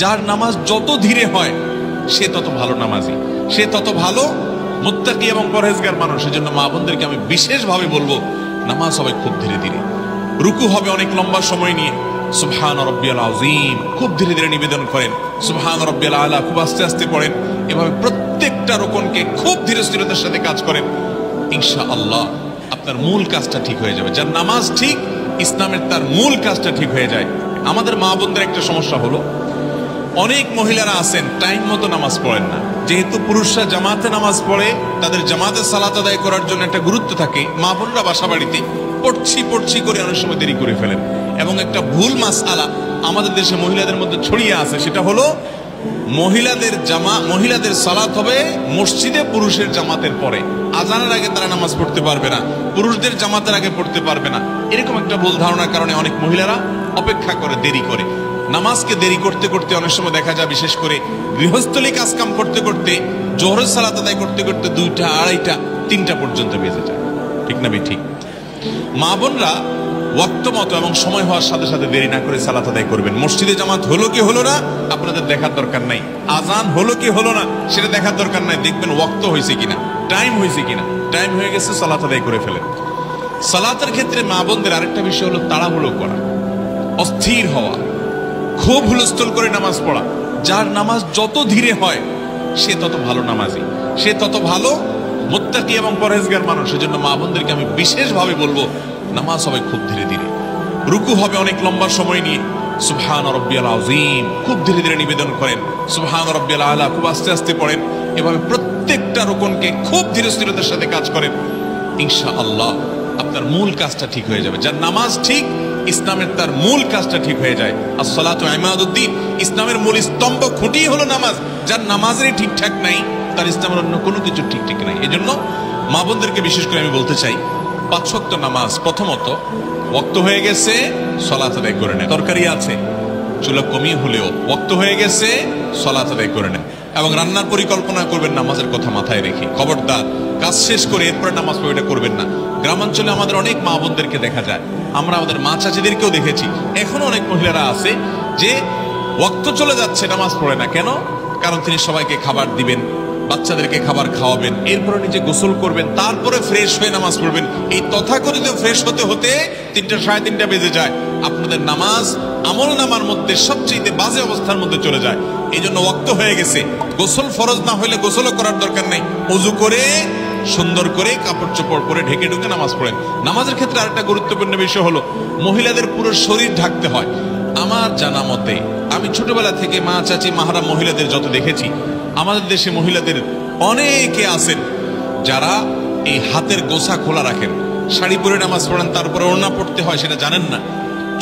যার নামাজ যত ধীরে হয় সে তত ভালো নামাজি, সে তত ভালো মুত্তাকি এবং পরহেজগার মানুষ। সেজন্য মা বোনদেরকে আমি বিশেষভাবে বলবো, নামাজ হবে খুব ধীরে ধীরে, রুকু হবে অনেক লম্বা সময় নিয়ে, সুবহান রাব্বিয়াল আযীম খুব ধীরে ধীরে নিবেদন করেন, সুবহান রাব্বিয়াল আলা খুব আস্তে আস্তে পড়েন। এভাবে প্রত্যেকটা রুকনকে খুব ধীরে স্থিরতার সাথে কাজ করেন, ইনশাআল্লাহ আপনার মূল কাজটা ঠিক হয়ে যাবে। যার নামাজ ঠিক, ইসলামের তার মূল কাজটা ঠিক হয়ে যায়। আমাদের মা বোনদের একটা সমস্যা হলো, অনেক মহিলারা আছেন টাইম মতো নামাজ পড়েন না। যেহেতু পুরুষরা জামাতে নামাজ পড়ে, তাদের জামাতে সালাত আদায় করার জন্য একটা গুরুত্ব থাকে, মা বোনরা বাসা বাড়িতে পড়ছি করে অনেক সময় দেরি করে ফেলেন। এবং একটা ভুল মাসআলা আমাদের দেশে মহিলাদের মধ্যে ছড়িয়ে আছে, সেটা হলো মহিলাদের সালাত হবে মসজিদে পুরুষের জামাতের পরে, আজানের আগে তারা নামাজ পড়তে পারবে না, পুরুষদের জামাতের আগে পড়তে পারবে না। এরকম একটা ভুল ধারণার কারণে অনেক মহিলারা অপেক্ষা করে, দেরি করে। নামাজকে দেরি করতে করতে অনেক সময় দেখা যায়, বিশেষ করে গৃহস্থলী কাজকাম করতে করতে, জোহরের সালাত আদায় করতে করতে 2টা, 2:30, 3টা পর্যন্ত বেজে যায়। ঠিক না ঠিক? মা বোনরা ওয়াক্ত মতো এবং সময় হওয়ার সাথে সাথে দেরি না করে সালাত আদায় করবেন। মসজিদে জামাত হলো কি হলো না আপনাদের দেখার দরকার নাই, আজান হলো কি হলো না সেটা দেখার দরকার নাই, দেখবেন ওয়াক্ত হয়েছে কিনা, টাইম হয়েছে কিনা। টাইম হয়ে গেছে, সালাত আদায় করে ফেলেন। সালাতের ক্ষেত্রে মা বোনদের আরেকটা বিষয় হলো তাড়াহুড়ো করা, অস্থির হওয়া, খুব হুলস্থুল করে নামাজ পড়া। যার নামাজ যত ধীরে হয় সে তত ভালো নামাজি, সে তত ভালো মুত্তাকি এবং পরহেজগার মানুষ। সেজন্য মা বোনদেরকে আমি বিশেষভাবে বলবো, নামাজ হবে খুব ধীরে ধীরে, রুকু হবে অনেক লম্বা সময় নিয়ে, সুবহান রাব্বিয়াল আযীম খুব ধীরে ধীরে নিবেদন করেন, সুবহান রাব্বিয়াল আলা খুব আস্তে আস্তে পড়েন। এভাবে প্রত্যেকটা রুকনকে খুব ধীরে স্থিরতার সাথে কাজ করেন, ইনশাআল্লাহ আপনার মূল কাজটা ঠিক হয়ে যাবে। যার নামাজ ঠিক, ইসলামের তার মূল কাজটা ঠিক হয়ে যায়। আসসালাতু ইমাদুদ্দিন, ইসলামের মূল স্তম্ভ খুঁটি হলো নামাজ। যার নামাজেরই ঠিকঠাক নাই, তার ইসলামের অন্য কোনো কিছু ঠিক নাই। এজন্য মা বোনদেরকে বিশেষ করে আমি বলতে চাই, 5 ওয়াক্ত নামাজ প্রথমত ওয়াক্ত হয়ে গেছে সালাত আদায় করে নেন। তরকারি আছে, চুলা কমিয়ে হলেও ওয়াক্ত হয়ে গেছে সালাত আদায় করে নেন। এবং রান্নার পরিকল্পনা করবেন নামাজের কথা মাথায় রেখে। খবরদার কাজ শেষ করে এরপরে নামাজ পড়ে এটা করবেন না। গ্রামাঞ্চলে আমাদের অনেক মা বোনদেরকে দেখা যায়, আমরা আমাদের মা চাচিদেরকেও দেখেছি, এখনো অনেক মহিলারা আছে যে ওয়াক্ত চলে যাচ্ছে নামাজ পড়ে না। কেন? কারণ তিনি সবাইকে খাবার দিবেন, বাচ্চাদেরকে খাবার খাওয়াবেন, এরপরে নিজে গোসল করবেন, তারপরে ফ্রেশ হয়ে নামাজ পড়বেন। এই তথাকথিত ফ্রেশ হতে হতে 3টা, 3:30 বেজে যায়। আপনাদের নামাজ আমল নামার মধ্যে সবচেয়ে বাজে অবস্থার মধ্যে চলে যায়। এই জন্য ওয়াক্ত হয়ে গেছে, গোসল ফরজ না হলে গোসলও করার দরকার নেই, ওযু করে সুন্দর করে কাপড় চোপড় পরে ঢেকে ঢুকে নামাজ পড়েন। নামাজের ক্ষেত্রে আরেকটা গুরুত্বপূর্ণ বিষয় হলো, মহিলাদের পুরো শরীর ঢাকতে হয়। আমার জানা মতে, আমি ছোটবেলা থেকে মা চাচি মাহারা মহিলাদের যত দেখেছি, আমাদের দেশে মহিলাদের অনেকে আছেন যারা এই হাতের গোছা খোলা রাখেন, শাড়ি পরে নামাজ পড়েন, তারপরে ওড়না পড়তে হয় সেটা জানেন না।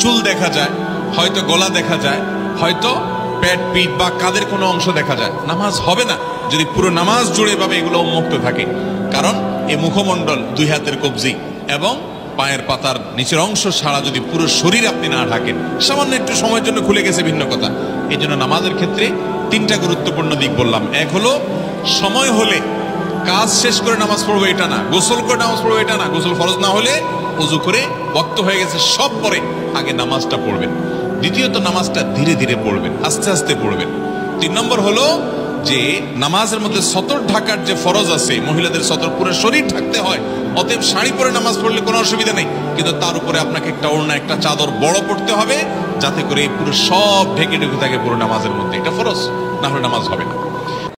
চুল দেখা যায়, হয়তো গলা দেখা যায়, হয়তো পেট, পিঠ বা কাঁধের কোনো অংশ দেখা যায়। নামাজ হবে না যদি পুরো নামাজ জুড়ে ভাবে এগুলো উন্মুক্ত থাকে। কারণ এই মুখমণ্ডল, 2 হাতের কবজি এবং পায়ের পাতার নিচের অংশ ছাড়া যদি পুরো শরীর আপনি না ঢাকেন, সামান্য একটু সময়ের জন্য খুলে গেছে ভিন্ন কথা। এই জন্য নামাজের ক্ষেত্রে 3টা গুরুত্বপূর্ণ দিক বললাম। এক হলো সময় হলে কাজ শেষ করে নামাজ পড়বো এটা না, গোসল করে নামাজ পড়বো এটা না, গোসল ফরজ না হলে ওযু করে ওয়াক্ত হয়ে গেছে সব পরে আগে নামাজটা পড়বেন। দ্বিতীয়ত নামাজটা ধীরে ধীরে পড়বেন, আস্তে আস্তে পড়বেন। 3 নম্বর হলো যে নামাজের মধ্যে সতর ঢাকার যে ফরজ আছে, মহিলাদের সতর পুরো শরীর ঢাকতে হয়। অতএব শাড়ি পরে নামাজ পড়লে কোনো অসুবিধা নেই, কিন্তু তার উপরে আপনাকে একটা ওড়না, একটা চাদর বড় পড়তে হবে, যাতে করে পুরো সব ঢেকে ঢুকে থাকে পুরো নামাজের মধ্যে। এটা ফরজ, না হলে নামাজ হবে না।